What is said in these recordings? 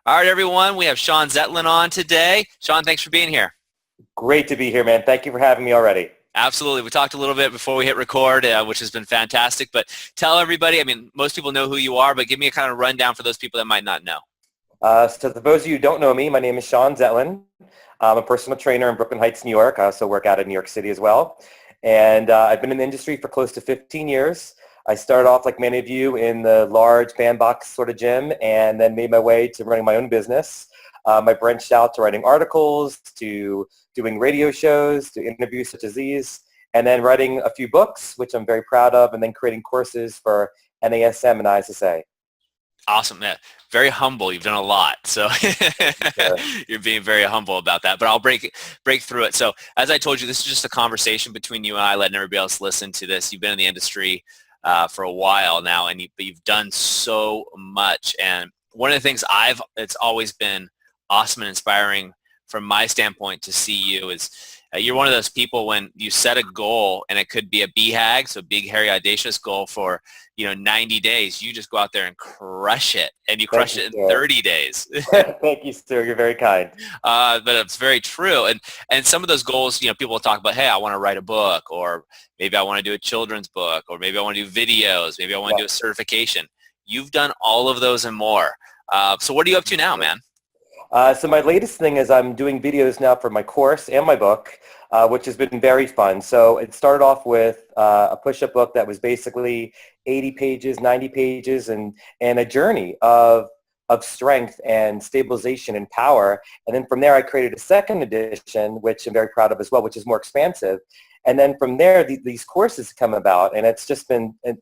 All right, everyone, we have Shaun Zetlin on today. Shaun, thanks for being here. Great to be here, man. Thank you for having me already. Absolutely. We talked a little bit before we hit record, which has been fantastic. But tell everybody, most people know who you are, but give me a kind of rundown for those people that might not know. So for those of you who don't know me, my name is Shaun Zetlin. I'm a personal trainer in Brooklyn Heights, New York. I also work out in New York City as well. And I've been in the industry for close to 15 years. I started off, like many of you, in the large bandbox sort of gym and then made my way to running my own business. I branched out to writing articles, to doing radio shows, to interviews such as these, and then writing a few books, which I'm very proud of, and then creating courses for NASM and ISSA. Awesome. Yeah. Very humble. You've done a lot. So you're being very humble about that. But I'll break through it. So as I told you, this is just a conversation between you and I, letting everybody else listen to this. You've been in the industry for a while now, and you've done so much. And one of the things it's always been awesome and inspiring from my standpoint to see you is you're one of those people when you set a goal, and it could be a BHAG, so big, hairy, audacious goal for 90 days. You just go out there and crush it, and you crush it in 30 days. Thank you, sir. You're very kind. But it's very true. And some of those goals, people will talk about, hey, I want to write a book, or maybe I want to do a children's book, or maybe I want to do videos, maybe I want to do a certification. You've done all of those and more. So what are you up to now, man? So my latest thing is I'm doing videos now for my course and my book, which has been very fun. So it started off with a push-up book that was basically 80 pages, 90 pages, and a journey of strength and stabilization and power. And then from there, I created a second edition, which I'm very proud of as well, which is more expansive. And then from there, these courses come about, and it's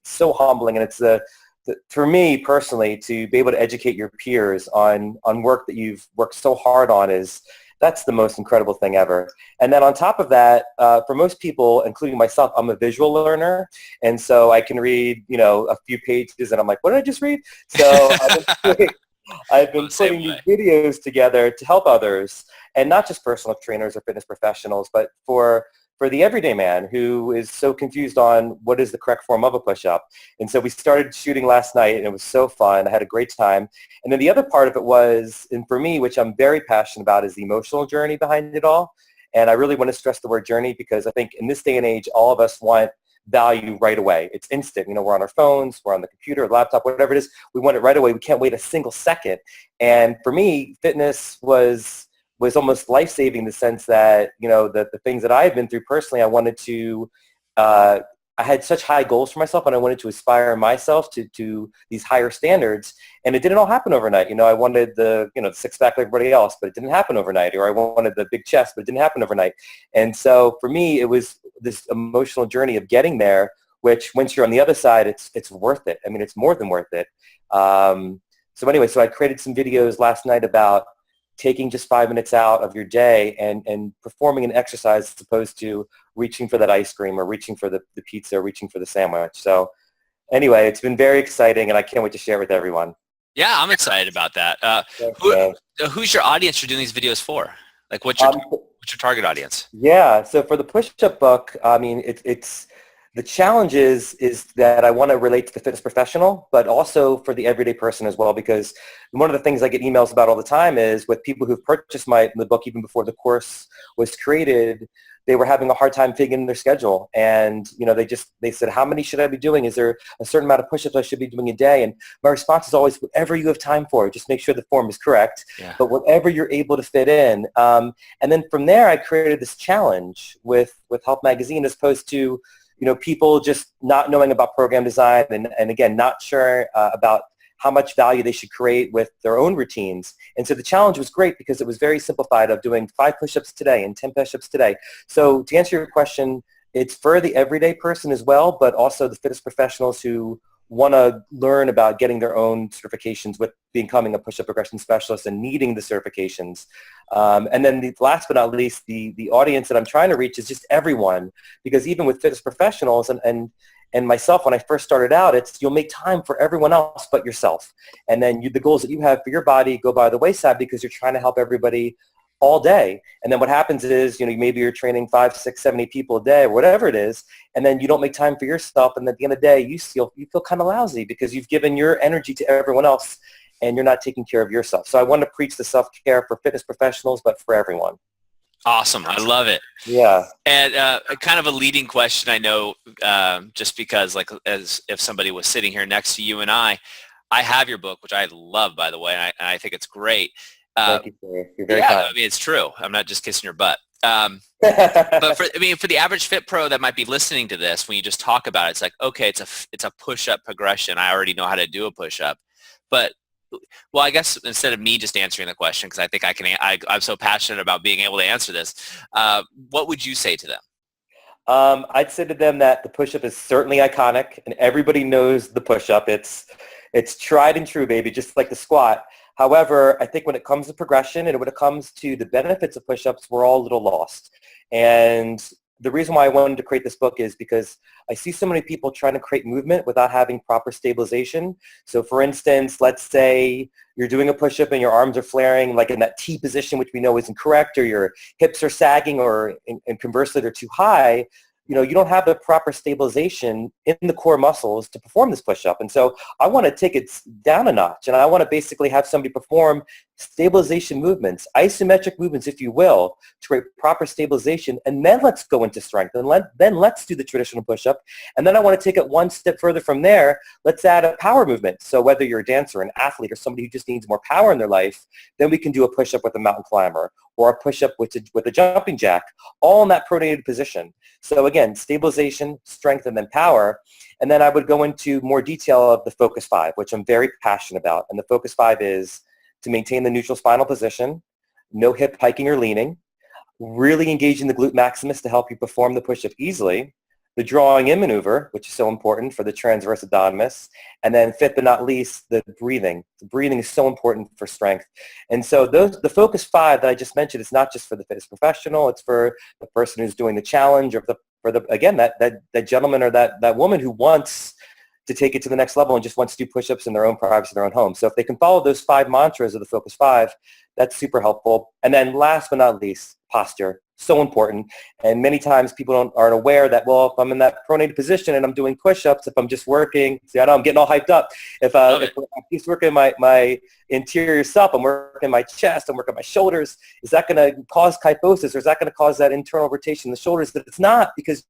so humbling, and it's for me personally, to be able to educate your peers on work that you've worked so hard on that's the most incredible thing ever. And then on top of that, for most people, including myself, I'm a visual learner. And so I can read, a few pages and I'm like, what did I just read? So I've been putting these videos together to help others, and not just personal trainers or fitness professionals, but for the everyday man who is so confused on what is the correct form of a push-up. And so we started shooting last night, and it was so fun. I had a great time. And then the other part of it was, and for me, which I'm very passionate about, is the emotional journey behind it all. And I really want to stress the word journey, because I think in this day and age, all of us want value right away. It's instant. We're on our phones, we're on the computer, laptop, whatever it is. We want it right away. We can't wait a single second. And for me, fitness was almost life-saving, in the sense that, the things that I've been through personally, I wanted to, I had such high goals for myself, and I wanted to aspire myself to these higher standards. And it didn't all happen overnight. I wanted the six-pack like everybody else, but it didn't happen overnight. Or I wanted the big chest, but it didn't happen overnight. And so for me, it was this emotional journey of getting there, which once you're on the other side, it's worth it. It's more than worth it. So anyway, so I created some videos last night about taking just 5 minutes out of your day and performing an exercise, as opposed to reaching for that ice cream or reaching for the pizza or reaching for the sandwich. So anyway, it's been very exciting, and I can't wait to share it with everyone. Yeah, I'm excited about that. Who's your audience you're doing these videos for? Like, what's your target audience? Yeah, so for the push-up book, it's the challenge is that I want to relate to the fitness professional, but also for the everyday person as well, because one of the things I get emails about all the time is with people who've purchased the book even before the course was created, they were having a hard time figuring their schedule. And, they said, how many should I be doing? Is there a certain amount of push-ups I should be doing a day? And my response is always, whatever you have time for, just make sure the form is correct, but whatever you're able to fit in. And then from there, I created this challenge with Health Magazine, as opposed to people just not knowing about program design, and again, not sure about how much value they should create with their own routines. And so the challenge was great, because it was very simplified, of doing 5 push-ups today and 10 push-ups today. So to answer your question, it's for the everyday person as well, but also the fitness professionals who want to learn about getting their own certifications with becoming a push-up progression specialist and needing the certifications. And then last but not least, the audience that I'm trying to reach is just everyone, because even with fitness professionals and myself, when I first started out, you'll make time for everyone else but yourself. And then the goals that you have for your body go by the wayside, because you're trying to help everybody all day. And then what happens is, maybe you're training 5, 6, 7, 8 people a day, or whatever it is, and then you don't make time for yourself. And at the end of the day, you feel kind of lousy, because you've given your energy to everyone else. and you're not taking care of yourself. So I want to preach the self-care for fitness professionals, but for everyone. Awesome. I love it. Yeah. And kind of a leading question, I know, just because like as if somebody was sitting here next to you and I have your book, which I love, by the way, and I think it's great. Thank you, sir. You're very yeah, kind. I mean, it's true. I'm not just kissing your butt. But for the average Fit Pro that might be listening to this, when you just talk about it, it's like, okay, it's a push-up progression. I already know how to do a push-up. But, well, I guess instead of me just answering the question, because I think I'm so passionate about being able to answer this, what would you say to them? I'd say to them that the push-up is certainly iconic, and everybody knows the push-up. It's tried and true, baby, just like the squat. However, I think when it comes to progression and when it comes to the benefits of push-ups, we're all a little lost. And the reason why I wanted to create this book is because I see so many people trying to create movement without having proper stabilization. So for instance, let's say you're doing a push-up and your arms are flaring like in that T position, which we know isn't correct, or your hips are sagging, or and conversely they're too high. You don't have the proper stabilization in the core muscles to perform this push-up. And so I want to take it down a notch, and I want to basically have somebody perform stabilization movements, isometric movements, if you will, to create proper stabilization. And then let's go into strength. And then let's do the traditional push-up. And then I want to take it one step further from there. Let's add a power movement. So whether you're a dancer, an athlete, or somebody who just needs more power in their life, then we can do a push-up with a mountain climber, or a push-up with a jumping jack, all in that pronated position. So again, stabilization, strength, and then power. And then I would go into more detail of the Focus 5, which I'm very passionate about. And the Focus 5 is to maintain the neutral spinal position, no hip hiking or leaning, really engaging the glute maximus to help you perform the push-up easily, the drawing in maneuver, which is so important for the transverse abdominis, and then fifth but not least, the breathing. The breathing is so important for strength. And so the Focus 5 that I just mentioned is not just for the fitness professional, it's for the person who's doing the challenge, or for the again, that gentleman or that woman who wants to take it to the next level and just wants to do push-ups in their own privacy, in their own home. So if they can follow those 5 mantras of the Focus 5, that's super helpful. And then last but not least, posture. So important. And many times people aren't aware that, well, if I'm in that pronated position and I'm doing push-ups, if I'm just working, see, I know I'm getting all hyped up. If I'm just working my interior self, I'm working my chest, I'm working my shoulders, is that going to cause kyphosis, or is that going to cause that internal rotation in the shoulders? But it's not, because,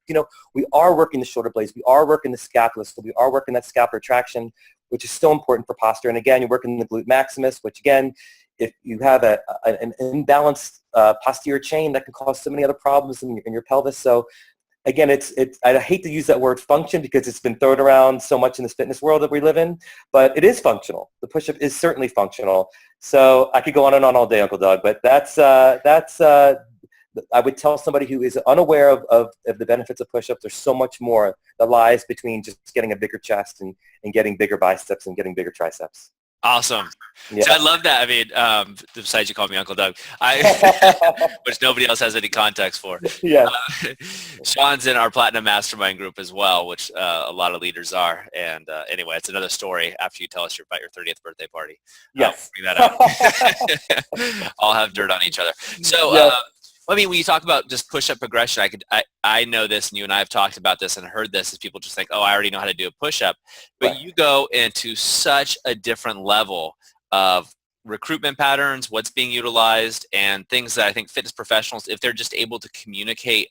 we are working the shoulder blades, we are working the scapula, so we are working that scapular traction, which is so important for posture. And again, you're working the glute maximus, which again, if you have an imbalanced posterior chain, that can cause so many other problems in your pelvis. So again, I hate to use that word function because it's been thrown around so much in this fitness world that we live in, but it is functional. The push-up is certainly functional. So I could go on and on all day, Uncle Doug, but that's I would tell somebody who is unaware of the benefits of push-ups, there's so much more that lies between just getting a bigger chest and getting bigger biceps and getting bigger triceps. Awesome. Yeah. So I love that. I mean, besides you call me Uncle Doug, which nobody else has any context for. Yeah. Shaun's in our Platinum Mastermind group as well, which a lot of leaders are. And anyway, it's another story after you tell us about your 30th birthday party. Yes. Bring that up. All have dirt on each other. So, yeah. I mean, when you talk about just push-up progression, I know this, and you and I have talked about this and heard this, is people just think, oh, I already know how to do a push-up. But right. You go into such a different level of recruitment patterns, what's being utilized, and things that I think fitness professionals, if they're just able to communicate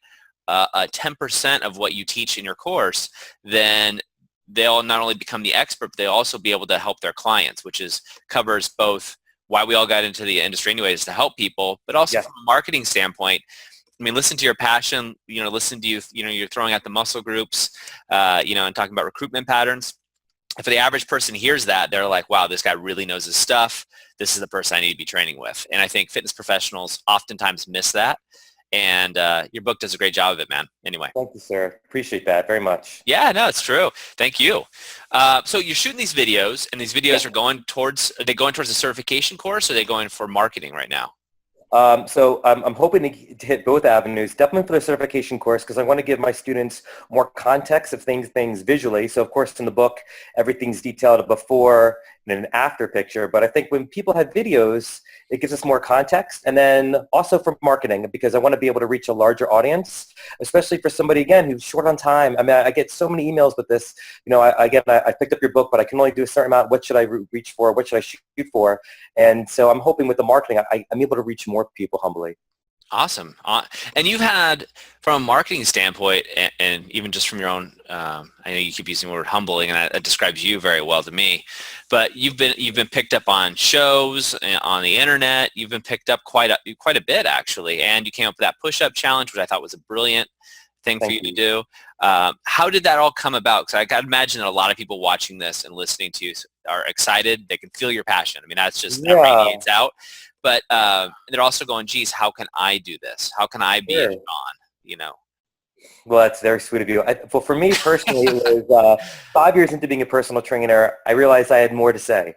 10% of what you teach in your course, then they'll not only become the expert, but they'll also be able to help their clients, which covers both why we all got into the industry anyway, is to help people, but also from a marketing standpoint. I mean, listen to your passion, listen to you're throwing out the muscle groups, and talking about recruitment patterns. If the average person hears that, they're like, wow, this guy really knows his stuff. This is the person I need to be training with. And I think fitness professionals oftentimes miss that. And your book does a great job of it, man. Anyway. Thank you, sir. Appreciate that very much. Yeah, no, it's true. Thank you. So you're shooting these videos, and these videos are going towards the certification course, or are they going for marketing right now? So I'm hoping to hit both avenues, definitely for the certification course, because I want to give my students more context of things visually. So of course in the book, everything's detailed before, and an after picture. But I think when people have videos, it gives us more context. And then also for marketing, because I want to be able to reach a larger audience, especially for somebody, again, who's short on time. I mean, I get so many emails with this, I picked up your book, but I can only do a certain amount. What should I reach for? What should I shoot for? And so I'm hoping with the marketing, I'm able to reach more people humbly. Awesome. And you've had, from a marketing standpoint, and even just from your own, I know you keep using the word humbling, and that describes you very well to me, but you've been picked up on shows, on the internet. You've been picked up quite a bit, actually, and you came up with that push-up challenge, which I thought was a brilliant thing for you to do. How did that all come about? Because I got to imagine that a lot of people watching this and listening to you are excited. They can feel your passion. I mean, that's just, that radiates out. But they're also going, geez, how can I do this? How can I be a Shaun, Well, that's very sweet of you. Well, for me personally, it was 5 years into being a personal trainer, I realized I had more to say.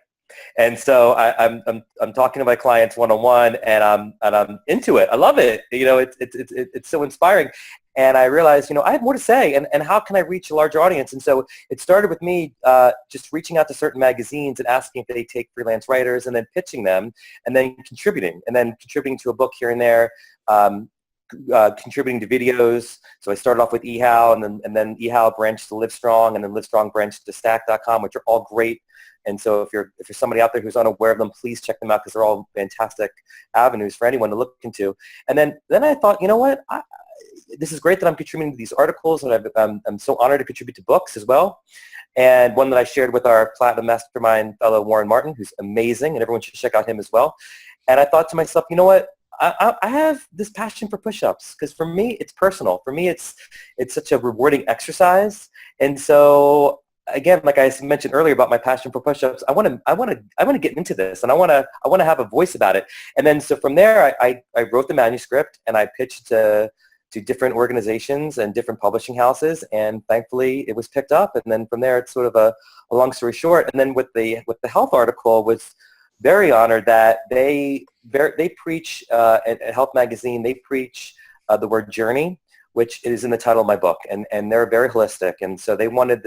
And so I'm talking to my clients one-on-one, and I'm into it. I love it. It's so inspiring. And I realized, I have more to say, and how can I reach a larger audience? And so it started with me just reaching out to certain magazines and asking if they take freelance writers, and then pitching them, and then contributing to a book here and there, contributing to videos. So I started off with eHow, and then eHow branched to Livestrong, and then Livestrong branched to Stack.com, which are all great. And so if you're somebody out there who's unaware of them, please check them out, because they're all fantastic avenues for anyone to look into. And then I thought, you know what? This is great that I'm contributing to these articles, and I'm so honored to contribute to books as well. And one that I shared with our Platinum Mastermind fellow Warren Martin, who's amazing, and everyone should check out him as well. And I thought to myself, you know what? I have this passion for push-ups, because for me, it's personal. For me, it's such a rewarding exercise. And so, again, like I mentioned earlier about my passion for push-ups, I want to get into this, and I want to have a voice about it. And then so from there, I wrote the manuscript, and I pitched to different organizations and different publishing houses, and thankfully it was picked up. And then from there, it's sort of a long story short. And then with the health article, was very honored that they preach at Health Magazine. They preach the word journey, which is in the title of my book, and they're very holistic. And so they wanted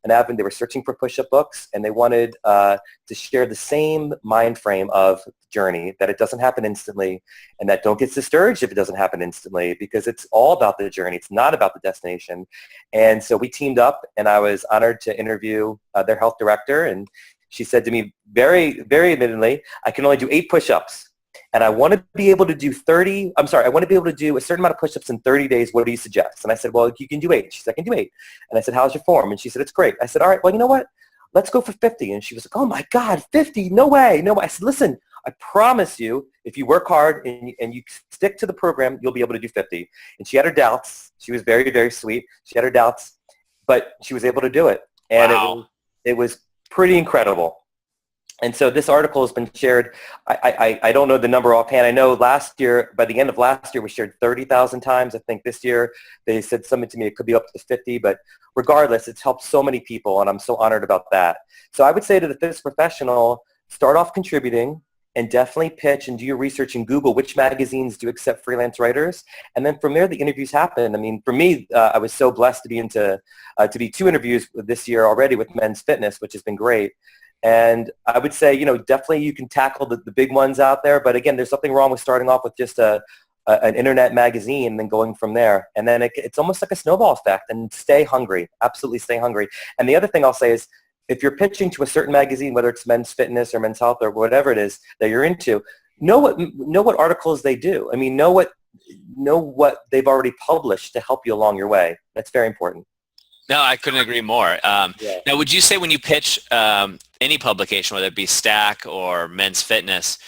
an avenue. They were searching for push-up books, and they wanted to share the same mind frame of journey, that it doesn't happen instantly, and that don't get discouraged if it doesn't happen instantly, because it's all about the journey. It's not about the destination. And so we teamed up, and I was honored to interview their health director, and she said to me very, very admittedly, I can only do 8 push-ups, and I want to be able to do I want to be able to do a certain amount of push-ups in 30 days. What do you suggest? And I said, well, you can do 8. She said, I can do 8. And I said, how's your form? And she said, it's great. I said, all right, well, you know what? Let's go for 50. And she was like, oh my God, 50? No way. No way. I said, listen, I promise you, if you work hard and you stick to the program, you'll be able to do 50. And she had her doubts. She was very, very sweet. She had her doubts, but she was able to do it. And wow. it was pretty incredible. And so this article has been shared. I don't know the number offhand. I know last year, by the end of last year, we shared 30,000 times. I think this year they said something to me, it could be up to 50, but regardless, it's helped so many people, and I'm so honored about that. So I would say to the fitness professional, start off contributing, and definitely pitch and do your research and Google which magazines do accept freelance writers. And then from there, the interviews happen. I mean, for me, I was so blessed to be 2 interviews this year already with Men's Fitness, which has been great. And I would say, definitely you can tackle the big ones out there. But again, there's something wrong with starting off with just an internet magazine and then going from there. And then it's almost like a snowball effect. And stay hungry. Absolutely stay hungry. And the other thing I'll say is, if you're pitching to a certain magazine, whether it's Men's Fitness or Men's Health or whatever it is that you're into, know what articles they do. I mean, know what they've already published to help you along your way. That's very important. No, I couldn't agree more. Yeah. Now, would you say when you pitch any publication, whether it be Stack or Men's Fitness,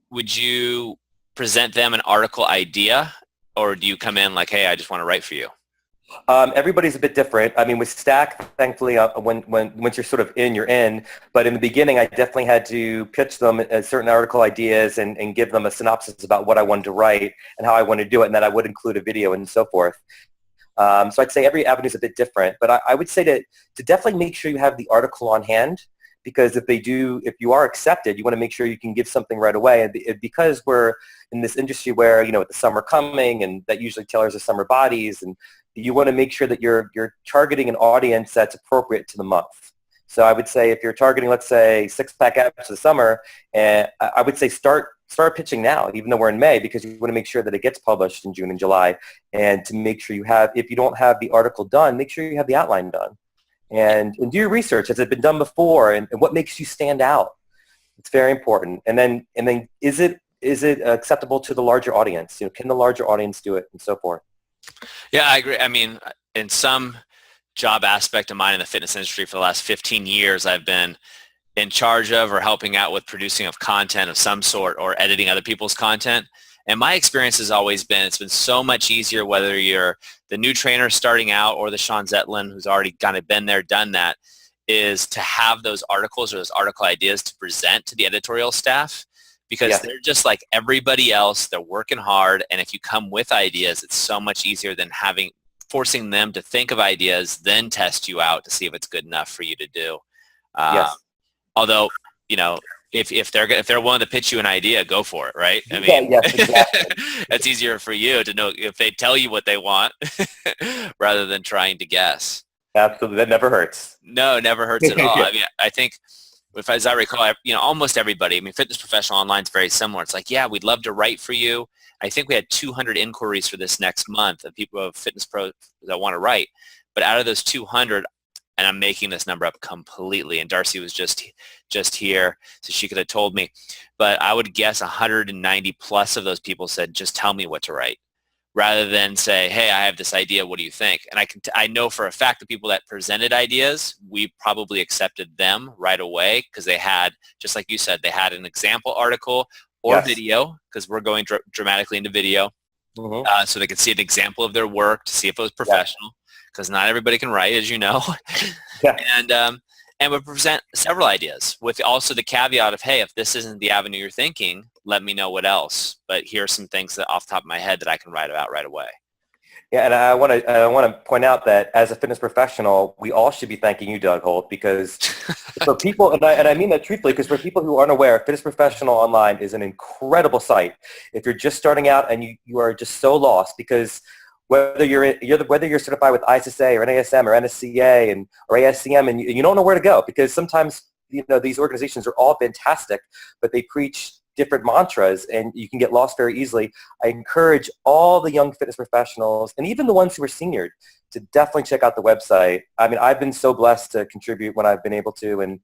would you present them an article idea, or do you come in like, hey, I just want to write for you? Everybody's a bit different. I mean, with Stack, thankfully, once you're sort of in, you're in. But in the beginning, I definitely had to pitch them certain article ideas and give them a synopsis about what I wanted to write and how I wanted to do it, and that I would include a video and so forth. So I'd say every avenue is a bit different, but I would say to definitely make sure you have the article on hand, because if you are accepted, you want to make sure you can give something right away. And because we're in this industry where, with the summer coming, and that usually tailors the summer bodies, and you want to make sure that you're targeting an audience that's appropriate to the month. So I would say if you're targeting, let's say, 6-pack abs for the summer, and I would say start pitching now, even though we're in May, because you want to make sure that it gets published in June and July. And to make sure you have, if you don't have the article done, make sure you have the outline done. And do your research. Has it been done before? And what makes you stand out? It's very important. And then is it acceptable to the larger audience? Can the larger audience do it, and so forth? Yeah, I agree. I mean, in some job aspect of mine in the fitness industry for the last 15 years, I've been in charge of or helping out with producing of content of some sort or editing other people's content. And my experience has always been, it's been so much easier whether you're the new trainer starting out or the Shaun Zetlin who's already kind of been there, done that, is to have those articles or those article ideas to present to the editorial staff, because they're just like everybody else. They're working hard. And if you come with ideas, it's so much easier than forcing them to think of ideas, then test you out to see if it's good enough for you to do. Although, if they're willing to pitch you an idea, go for it, right? I mean, yes, exactly. It's easier for you to know if they tell you what they want rather than trying to guess. Absolutely, that never hurts. No, it never hurts at all. I mean, I think, as I recall, almost everybody, Fitness Professional Online is very similar. It's like, yeah, we'd love to write for you. I think we had 200 inquiries for this next month of people of fitness pros that want to write. But out of those 200, and I'm making this number up completely, and Darcy was just here, so she could have told me, but I would guess 190 plus of those people said, just tell me what to write, rather than say, hey, I have this idea, what do you think? And I know for a fact the people that presented ideas, we probably accepted them right away, because they had, just like you said, they had an example article or video, because we're going dramatically into video, so they could see an example of their work to see if it was professional, because not everybody can write, as you know. And would present several ideas with also the caveat of, hey, if this isn't the avenue you're thinking, let me know what else. But here are some things that off the top of my head that I can write about right away. Yeah, and I want to point out that as a fitness professional, we all should be thanking you, Doug Holt, because for people, and I mean that truthfully, because for people who aren't aware, Fitness Professional Online is an incredible site. If you're just starting out and you are just so lost, because whether you're certified with ISSA or NASM or NSCA or ASCM, and you don't know where to go, because sometimes these organizations are all fantastic, but they preach different mantras and you can get lost very easily. I encourage all the young fitness professionals, and even the ones who are seniored, to definitely check out the website. I mean, I've been so blessed to contribute when I've been able to,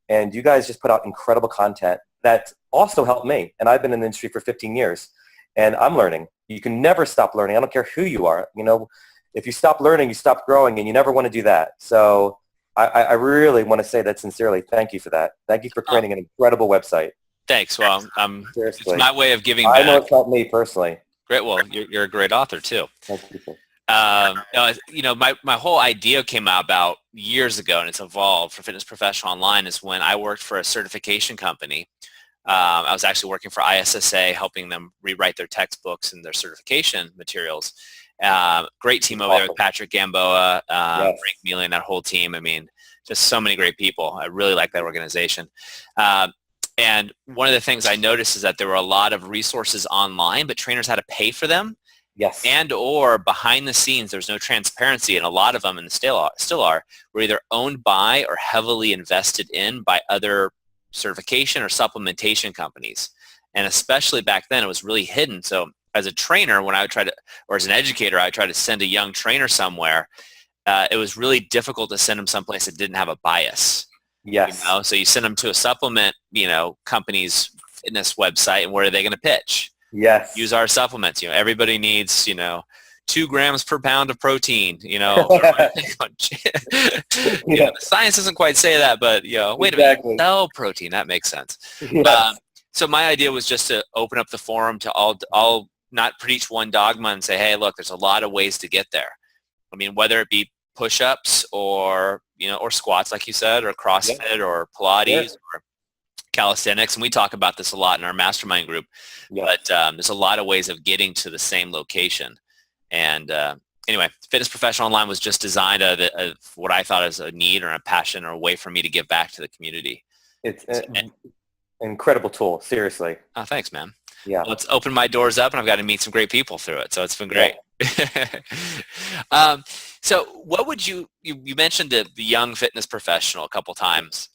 and you guys just put out incredible content that also helped me. And I've been in the industry for 15 years, and I'm learning. You can never stop learning. I don't care who you are. If you stop learning, you stop growing, and you never want to do that. So I really want to say that sincerely. Thank you for that. Thank you for creating an incredible website. Thanks. Well, it's my way of giving back. I know it's helped me personally. Great. Well, you're a great author too. Thank you. My whole idea came out about years ago, and it's evolved for Fitness Professional Online, is when I worked for a certification company. I was actually working for ISSA, helping them rewrite their textbooks and their certification materials. Great team over there with Patrick Gamboa, Frank Mealy, and that whole team. I mean, just so many great people. I really like that organization. And one of the things I noticed is that there were a lot of resources online, but trainers had to pay for them. Yes. And or behind the scenes, there's no transparency, and a lot of them, and still are, were either owned by or heavily invested in by other certification or supplementation companies. And especially back then, it was really hidden. So as a trainer, when I would try to, or as an educator, I would try to send a young trainer somewhere, it was really difficult to send them someplace that didn't have a bias. Yes. So you send them to a supplement, company's fitness website, and where are they going to pitch? Yes. Use our supplements. Everybody needs, 2 grams per pound of protein, The science doesn't quite say that, but, wait a minute, no protein, that makes sense. Yes. So my idea was just to open up the forum to all not preach one dogma and say, hey, look, there's a lot of ways to get there. I mean, whether it be push-ups or, or squats, like you said, or CrossFit or Pilates or calisthenics. And we talk about this a lot in our mastermind group, but there's a lot of ways of getting to the same location. And anyway, Fitness Professional Online was just designed of what I thought is a need or a passion or a way for me to give back to the community. It's an incredible tool, seriously. Oh, thanks, man. Yeah. Well, it's opened my doors up, and I've got to meet some great people through it. So it's been great. um, so what would you mentioned the young fitness professional a couple times.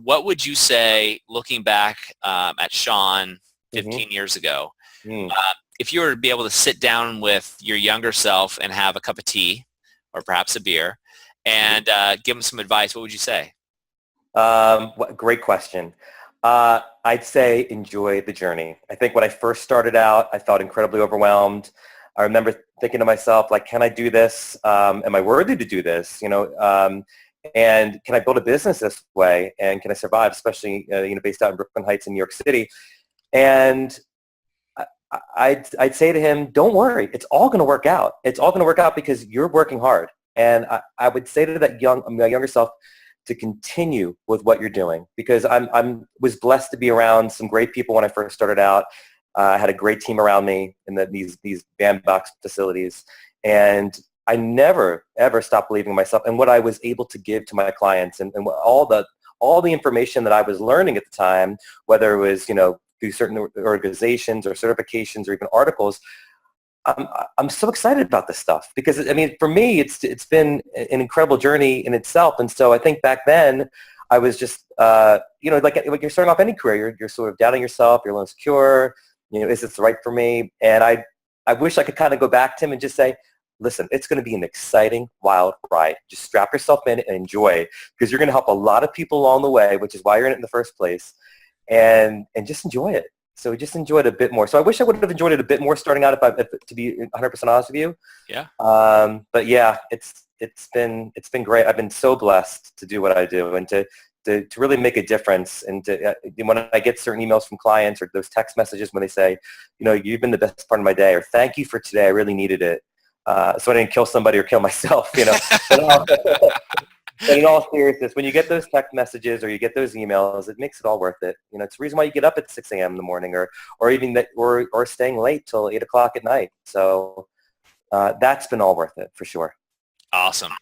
What would you say, looking back at Shaun Mm-hmm. 15 years ago, Mm. if you were to be able to sit down with your younger self and have a cup of tea or perhaps a beer and give them some advice, what would you say? Great question. I'd say enjoy the journey. I think when I first started out, I felt incredibly overwhelmed. I remember thinking to myself, like, can I do this? Am I worthy to do this? And can I build a business this way? And can I survive, especially, based out in Brooklyn Heights in New York City? And I'd say to him, don't worry. It's all going to work out. It's all going to work out because you're working hard. And I would say to that my younger self, to continue with what you're doing, because I was blessed to be around some great people when I first started out. I had a great team around me in these bandbox facilities, and I never ever stopped believing in myself and what I was able to give to my clients, and all the information that I was learning at the time, whether it was through certain organizations or certifications or even articles. I'm so excited about this stuff because, I mean, for me, it's been an incredible journey in itself. And so I think back then I was just, like you're starting off any career, you're sort of doubting yourself, you're a little insecure, is this right for me? And I wish I could kind of go back to him and just say, listen, it's going to be an exciting, wild ride. Just strap yourself in and enjoy, because you're going to help a lot of people along the way, which is why you're in it in the first place, and just enjoy it. So just enjoy it a bit more. So I wish I would have enjoyed it a bit more starting out, if to be 100% honest with you. Yeah. But yeah, it's been great. I've been so blessed to do what I do and to really make a difference. And when I get certain emails from clients or those text messages when they say, you've been the best part of my day, or thank you for today, I really needed it. So I didn't kill somebody or kill myself, But in all seriousness, when you get those text messages or you get those emails, it makes it all worth it. It's the reason why you get up at 6 a.m. in the morning, or even or staying late till 8 o'clock at night. So that's been all worth it for sure. Awesome.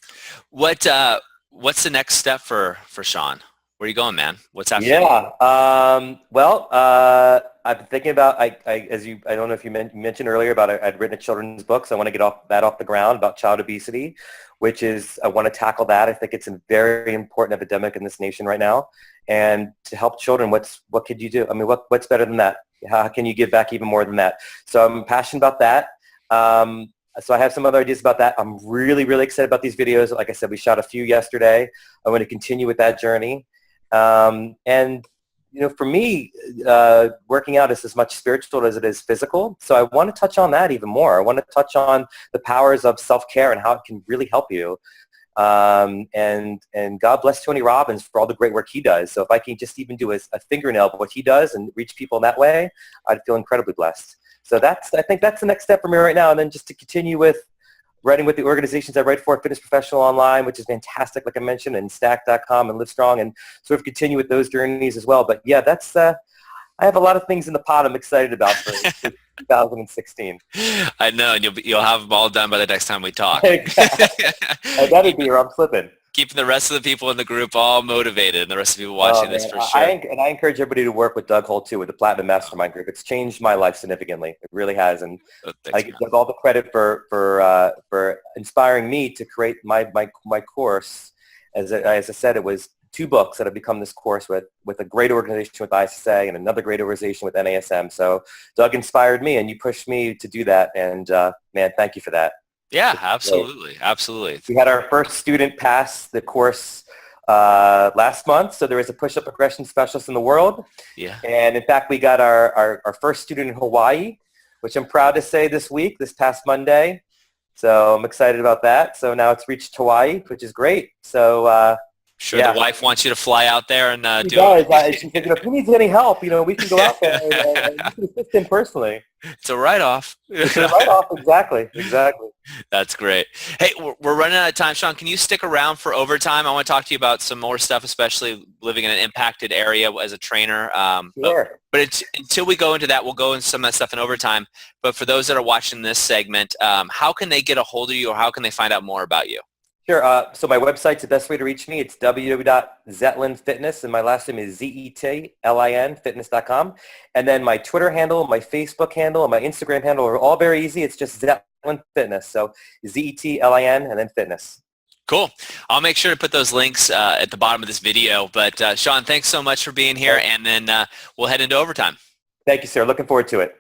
What's the next step for Shaun? Where are you going, man? What's after? Yeah. I've been thinking about, I don't know if you mentioned earlier about I'd written a children's book, so I want to get that off the ground about child obesity, which is, I want to tackle that. I think it's a very important epidemic in this nation right now. And to help children, what could you do? I mean, what's better than that? How can you give back even more than that? So I'm passionate about that. So I have some other ideas about that. I'm really, really excited about these videos. Like I said, we shot a few yesterday. I want to continue with that journey. And for me, working out is as much spiritual as it is physical. So I want to touch on that even more. I want to touch on the powers of self-care and how it can really help you. And God bless Tony Robbins for all the great work he does. So if I can just even do a fingernail of what he does and reach people in that way, I'd feel incredibly blessed. So I think that's the next step for me right now. And then just to continue with writing with the organizations I write for, Fitness Professional Online, which is fantastic, like I mentioned, and Stack.com and Livestrong, and sort of continue with those journeys as well. But yeah, that's I have a lot of things in the pot I'm excited about for 2016. I know, and you'll have them all done by the next time we talk. That'd be where I'm slipping. Keeping the rest of the people in the group all motivated, and the rest of the people watching this for sure. I encourage everybody to work with Doug Holt too, with the Platinum Mastermind Group. It's changed my life significantly. It really has, and I give Doug all the credit for inspiring me to create my course. As I said, it was 2 books that have become this course with a great organization with ISSA and another great organization with NASM. So Doug inspired me, and you pushed me to do that. And man, thank you for that. Yeah, absolutely. Absolutely. We had our first student pass the course last month. So there was a push-up progression specialist in the world. Yeah. And in fact, we got our first student in Hawaii, which I'm proud to say this past Monday. So I'm excited about that. So now it's reached Hawaii, which is great. So sure, yeah. The wife wants you to fly out there and do it. She said, if he needs any help, we can go out there and you can assist him personally. It's a write-off. It's a write-off, exactly. That's great. Hey, we're running out of time. Shaun, can you stick around for overtime? I want to talk to you about some more stuff, especially living in an impacted area as a trainer. Sure. But until we go into that, we'll go into some of that stuff in overtime. But for those that are watching this segment, how can they get a hold of you, or how can they find out more about you? Sure. So my website's the best way to reach me. It's www.zetlinfitness, and my last name is Zetlin, fitness.com. And then my Twitter handle, my Facebook handle, and my Instagram handle are all very easy. It's just Zetlin Fitness. So Zetlin and then fitness. Cool. I'll make sure to put those links at the bottom of this video. But Shaun, thanks so much for being here, and then we'll head into overtime. Thank you, sir. Looking forward to it.